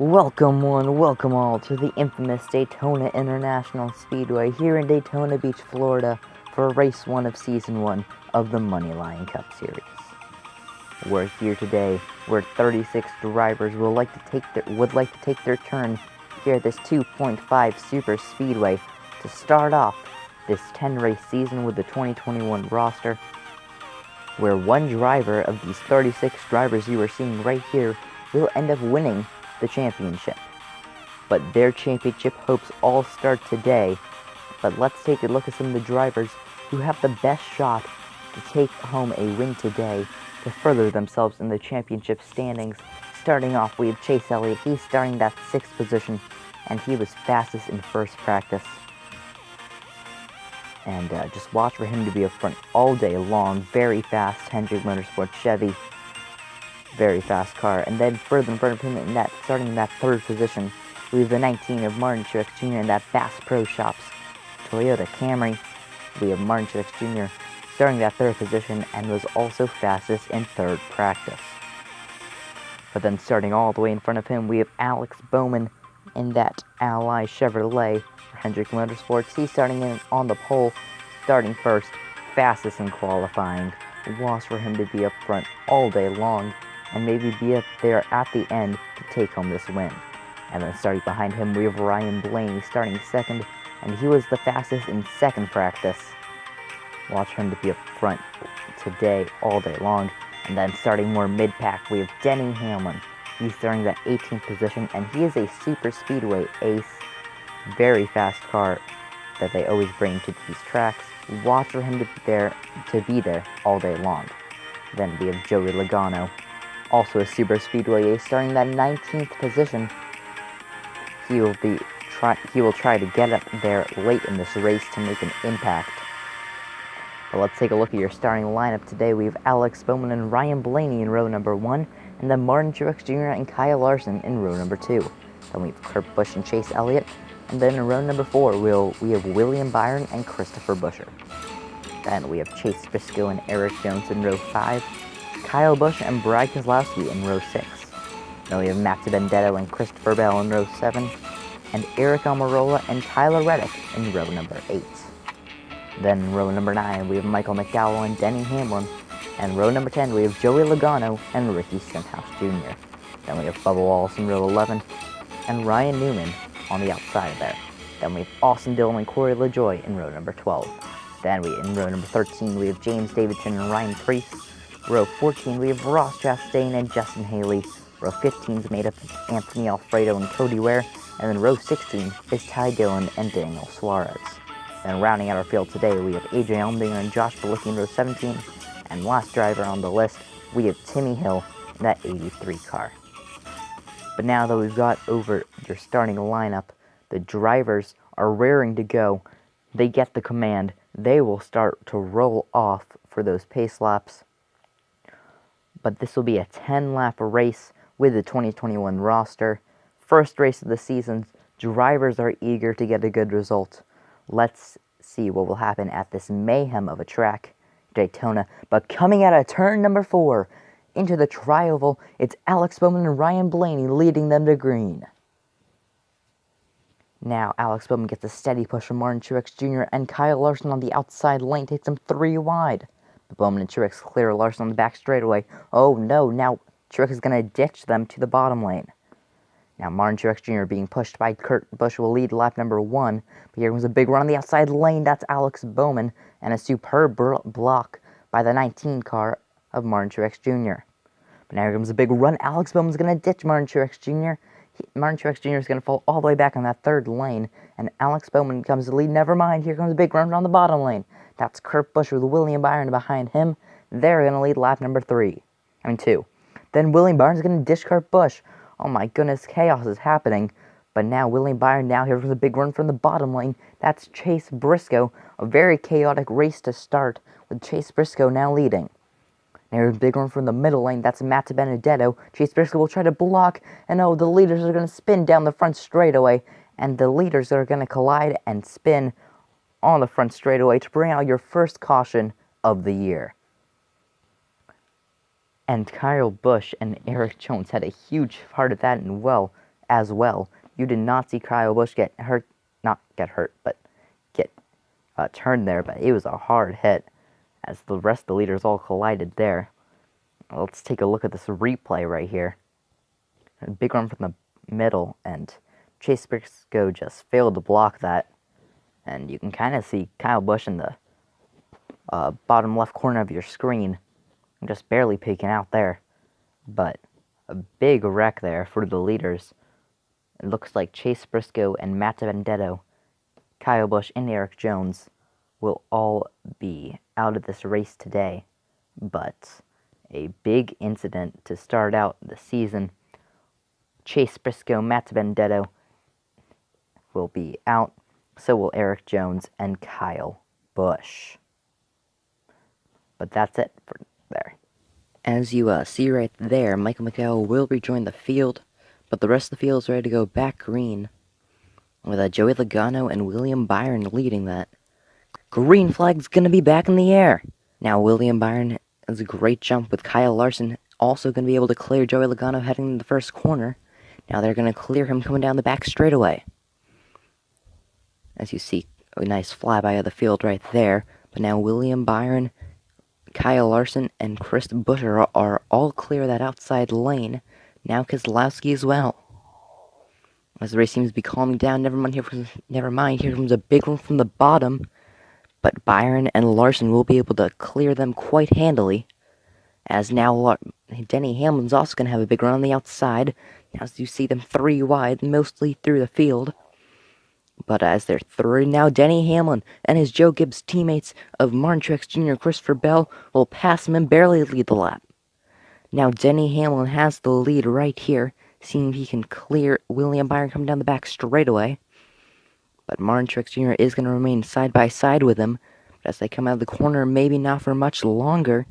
Welcome all to the infamous Daytona International Speedway here in Daytona Beach, Florida for race 1 of season 1 of the MoneyLion Cup Series. We're here today where 36 drivers would like to take their turn here at this 2.5 super speedway to start off this 10 race season with the 2021 roster, where one driver of these 36 drivers you are seeing right here will end up winning the championship. But their championship hopes all start today. But let's take a look at some of the drivers who have the best shot to take home a win today to further themselves in the championship standings. Starting off, we have Chase Elliott. He's starting that 6th position, and he was fastest in first practice. And just watch for him to be up front all day long. Very fast Hendrick Motorsports Chevy. Very fast car. And then further in front of him, starting in that 3rd position, we have the 19 of Martin Truex Jr. in that Bass Pro Shops Toyota Camry. We have Martin Truex Jr. starting that 3rd position and was also fastest in 3rd practice. But then starting all the way in front of him, we have Alex Bowman in that Ally Chevrolet for Hendrick Motorsports. He's starting in on the pole, starting first, fastest in qualifying. Watch for him to be up front all day long and maybe be up there at the end to take home this win. And then starting behind him, we have Ryan Blaney starting 2nd, and he was the fastest in 2nd practice. Watch for him to be up front today all day long. And then starting more mid-pack, we have Denny Hamlin. He's starting that 18th position, and he is a super speedway ace. Very fast car that they always bring to these tracks. Watch for him to be there all day long. Then we have Joey Logano, also a super speedway ace, starting that 19th position. He will try to get up there late in this race to make an impact. But let's take a look at your starting lineup today. We have Alex Bowman and Ryan Blaney in row number 1, and then Martin Truex Jr. and Kyle Larson in row number 2. Then we have Kurt Busch and Chase Elliott, and then in row number 4 we have William Byron and Christopher Buescher. Then we have Chase Briscoe and Eric Jones in row 5, Kyle Busch and Brad Keselowski in row 6. Then we have Matt Benedetto and Christopher Bell in row 7, and Eric Almirola and Tyler Reddick in row number 8. Then in row number 9, we have Michael McDowell and Denny Hamlin, and row number 10, we have Joey Logano and Ricky Stenhouse Jr. Then we have Bubba Wallace in row 11, and Ryan Newman on the outside there. Then we have Austin Dillon and Corey LaJoie in row number 12. Then in row number 13, we have James Davidson and Ryan Preece. Row 14, we have Ross Chastain and Justin Haley. Row 15 is made up of Anthony Alfredo and Cody Ware. And then row 16 is Ty Dillon and Daniel Suarez. Then rounding out our field today, we have AJ Allmendinger and Josh Bilicki in row 17. And last driver on the list, we have Timmy Hill in that 83 car. But now that we've got over your starting lineup, the drivers are raring to go. They get the command. They will start to roll off for those pace laps. But this will be a 10-lap race with the 2021 roster. First race of the season, drivers are eager to get a good result. Let's see what will happen at this mayhem of a track, Daytona. But coming out of turn number 4, into the tri-oval, it's Alex Bowman and Ryan Blaney leading them to green. Now Alex Bowman gets a steady push from Martin Truex Jr. and Kyle Larson on the outside lane takes him 3 wide. But Bowman and Truex clear Larson on the back straightaway. Oh no, now Truex is going to ditch them to the bottom lane. Now Martin Truex Jr. being pushed by Kurt Busch will lead lap number 1. But here comes a big run on the outside lane. That's Alex Bowman and a superb block by the 19 car of Martin Truex Jr. But now here comes a big run. Alex Bowman's going to ditch Martin Truex Jr. Martin Truex Jr. is going to fall all the way back on that 3rd lane. And Alex Bowman comes to lead. Never mind. Here comes a big run on the bottom lane. That's Kurt Busch with William Byron behind him. They're going to lead lap number 2. Then William Byron's going to ditch Kurt Busch. Oh my goodness, chaos is happening. But now William Byron, now here comes a big run from the bottom lane. That's Chase Briscoe. A very chaotic race to start with Chase Briscoe now leading. Now here's a big run from the middle lane. That's Matt Benedetto. Chase Briscoe will try to block. And oh, the leaders are going to spin down the front straightaway. And the leaders are going to collide and spin on the front straightaway to bring out your first caution of the year. And Kyle Busch and Eric Jones had a huge part of that, and well, as well. You did not see Kyle Busch get hurt, not get hurt, but get turned there, but it was a hard hit as the rest of the leaders all collided there. Let's take a look at this replay right here. A big run from the middle, and Chase Briscoe just failed to block that. And you can kind of see Kyle Busch in the bottom left corner of your screen, just barely peeking out there. But a big wreck there for the leaders. It looks like Chase Briscoe and Matt Benedetto, Kyle Busch, and Eric Jones will all be out of this race today. But a big incident to start out the season. Chase Briscoe, Matt Benedetto will be out. So will Eric Jones and Kyle Busch. But that's it for there. As you see right there, Michael McDowell will rejoin the field, but the rest of the field is ready to go back green, with Joey Logano and William Byron leading that. Green flag's going to be back in the air. Now William Byron has a great jump with Kyle Larson also going to be able to clear Joey Logano heading into the first corner. Now they're going to clear him coming down the back straightaway. As you see, a nice flyby of the field right there. But now William Byron, Kyle Larson, and Chris Buescher are all clear that outside lane. Now Keselowski as well. As the race seems to be calming down, never mind, here comes a big one from the bottom. But Byron and Larson will be able to clear them quite handily. As now Denny Hamlin's also going to have a big run on the outside. Now as you see them three wide, mostly through the field. But as they're through, now Denny Hamlin and his Joe Gibbs teammates of Martin Truex Jr. Christopher Bell will pass him and barely lead the lap. Now Denny Hamlin has the lead right here, seeing if he can clear William Byron coming down the back straightaway. But Martin Truex Jr. is going to remain side by side with him. But as they come out of the corner, maybe not for much longer.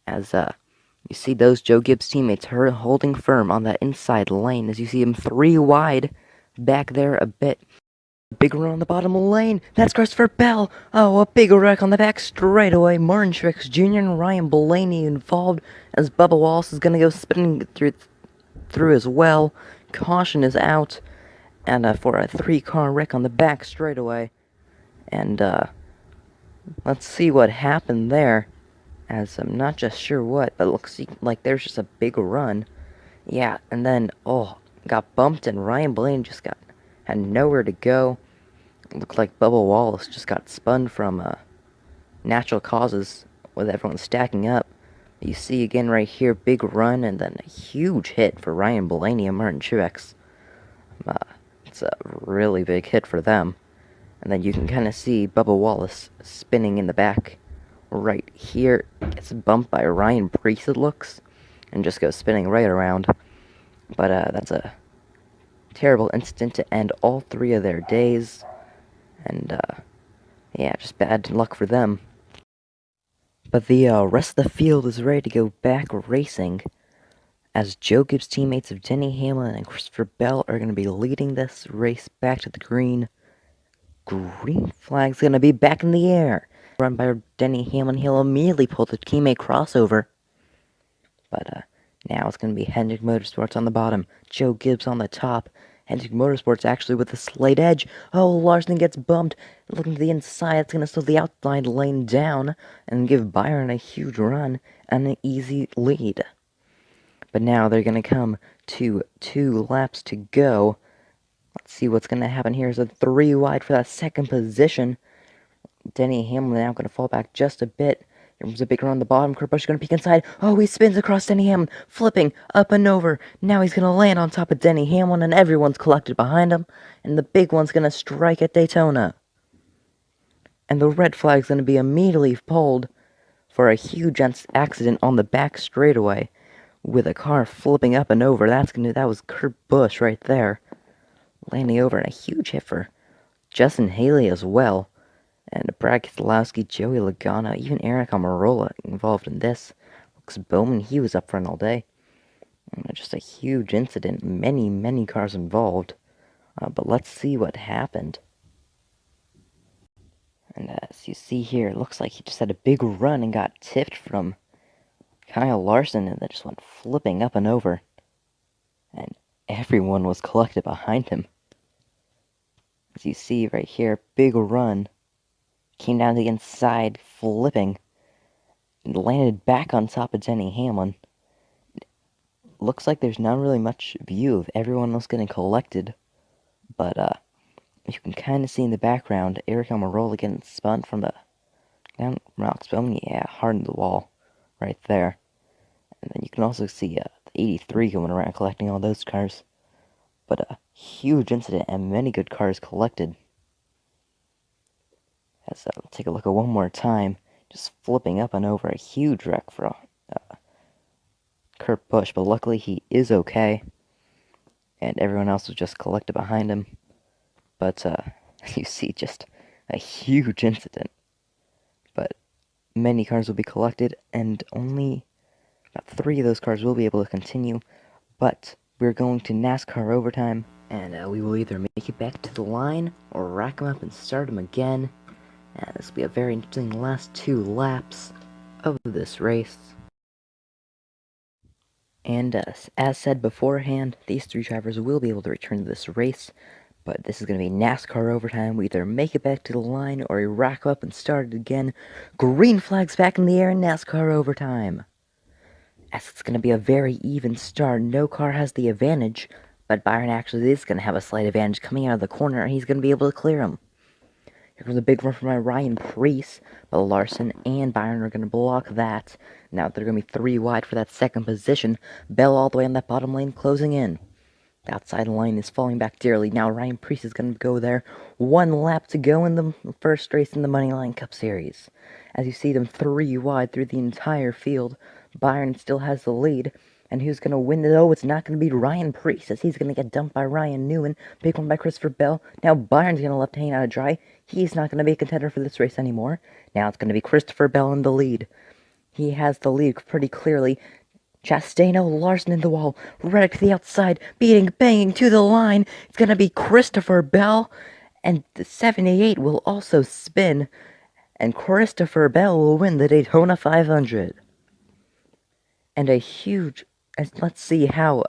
As you see those Joe Gibbs teammates holding firm on that inside lane. As you see them three wide back there a bit. Big run on the bottom lane. That's Christopher Bell. Oh, a big wreck on the back straightaway. Martin Truex Jr. and Ryan Blaney involved as Bubba Wallace is going to go spinning through as well. Caution is out. And for a three-car wreck on the back straightaway. And let's see what happened there. As I'm not just sure what, but it looks like there's just a big run. Yeah, and then, got bumped and Ryan Blaney just had nowhere to go. It looked like Bubba Wallace just got spun from natural causes with everyone stacking up. You see again right here, big run and then a huge hit for Ryan Blaney and Martin Truex. It's a really big hit for them. And then you can kind of see Bubba Wallace spinning in the back right here. Gets bumped by Ryan Preece, it looks, and just goes spinning right around. But that's a terrible incident to end all three of their days. And yeah, just bad luck for them. But the rest of the field is ready to go back racing, as Joe Gibbs teammates of Denny Hamlin and Christopher Bell are going to be leading this race back to the green. Green flag's going to be back in the air. Run by Denny Hamlin, he'll immediately pull the teammate crossover. But now it's going to be Hendrick Motorsports on the bottom, Joe Gibbs on the top. Hendrick Motorsports actually with a slight edge. Oh, Larson gets bumped. Looking to the inside, it's going to slow the outside lane down and give Byron a huge run and an easy lead. But now they're going to come to 2 laps to go. Let's see what's going to happen here. Is a 3 wide for that second position. Denny Hamlin now going to fall back just a bit. Here comes a big run on the bottom. Kurt Busch going to peek inside. Oh, he spins across Denny Hamlin, flipping up and over. Now he's going to land on top of Denny Hamlin, and everyone's collected behind him. And the big one's going to strike at Daytona. And the red flag's going to be immediately pulled for a huge accident on the back straightaway, with a car flipping up and over. That was Kurt Busch right there, landing over, and a huge hit for Justin Haley as well. And Brad Keselowski, Joey Logano, even Eric Almirola involved in this. Looks Bowman, he was up front all day. Just a huge incident, many cars involved. But let's see what happened. And as you see here, it looks like he just had a big run and got tipped from Kyle Larson, and then just went flipping up and over. And everyone was collected behind him. As you see right here, big run. Came down the inside, flipping, and landed back on top of Denny Hamlin. Looks like there's not really much view of everyone else getting collected, but you can kind of see in the background Eric Almirola getting spun from the down Rock's Bowman, yeah, hard into the wall, right there. And then you can also see the 83 going around collecting all those cars. But a huge incident and many good cars collected. As take a look at one more time, just flipping up and over, a huge wreck for Kurt Busch, but luckily he is okay, and everyone else was just collected behind him. But you see, just a huge incident. But many cars will be collected, and only about 3 of those cars will be able to continue. But we're going to NASCAR overtime, and we will either make it back to the line or rack them up and start them again. And this will be a very interesting last 2 laps of this race. And as said beforehand, these 3 drivers will be able to return to this race, but this is going to be NASCAR overtime. We either make it back to the line or we rack up and start it again. Green flags back in the air in NASCAR overtime. As it's going to be a very even start, no car has the advantage, but Byron actually is going to have a slight advantage coming out of the corner, and he's going to be able to clear him. Here comes a big run from Ryan Preece, but Larson and Byron are going to block that. Now they're going to be 3 wide for that second position. Bell all the way on that bottom lane, closing in. The outside line is falling back dearly. Now Ryan Preece is going to go there. 1 lap to go in the first race in the MoneyLion Cup Series. As you see them 3 wide through the entire field, Byron still has the lead. And who's going to win it? Oh, it's not going to be Ryan Preece, as he's going to get dumped by Ryan Newman. Big one by Christopher Bell. Now Byron's going to left hanging out to dry. He's not going to be a contender for this race anymore. Now it's going to be Christopher Bell in the lead. He has the lead pretty clearly. Chastain, Larson in the wall. Reddick to the outside. Banging to the line. It's going to be Christopher Bell. And the 78 will also spin. And Christopher Bell will win the Daytona 500. And a huge... Let's see how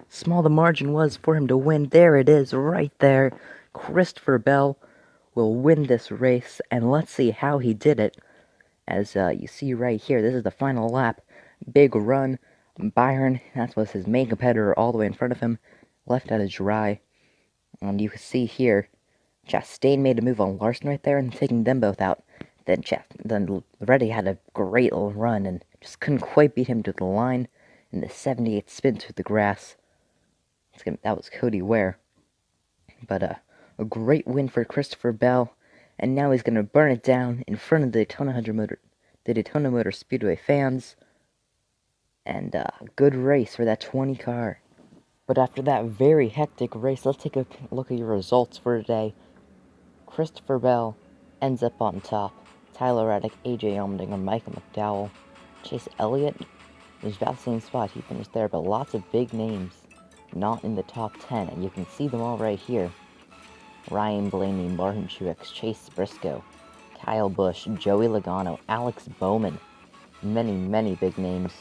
small the margin was for him to win. There it is, right there. Christopher Bell will win this race, and let's see how he did it. As you see right here, this is the final lap. Big run. Byron, that was his main competitor all the way in front of him, left out of dry. And you can see here, Chastain made a move on Larson right there and taking them both out. Then Reddy had a great run and just couldn't quite beat him to the line. And the 78 spin through the grass. That was Cody Ware. But a great win for Christopher Bell. And now he's going to burn it down in front of the Daytona Motor Speedway fans. And a good race for that 20 car. But after that very hectic race, let's take a look at your results for today. Christopher Bell ends up on top. Tyler Reddick, AJ Allmendinger, Michael McDowell, Chase Elliott was about the same spot. He finished there, but lots of big names not in the top 10, and you can see them all right here. Ryan Blaney, Martin Truex, Chase Briscoe, Kyle Busch, Joey Logano, Alex Bowman. Many big names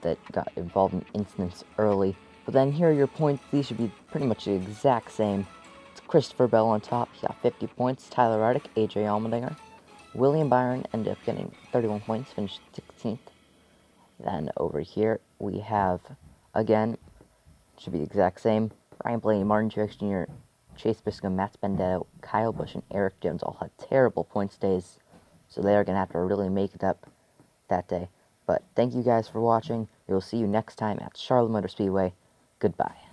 that got involved in incidents early. But then here are your points. These should be pretty much the exact same. It's Christopher Bell on top. He got 50 points. Tyler Reddick, AJ Allmendinger. William Byron ended up getting 31 points, finished 16th. Then over here we have, again, should be the exact same. Ryan Blaney, Martin Truex Jr., Chase Briscoe, Matt Spendetto, Kyle Busch, and Eric Jones all had terrible points days, so they are going to have to really make it up that day. But thank you guys for watching. We will see you next time at Charlotte Motor Speedway. Goodbye.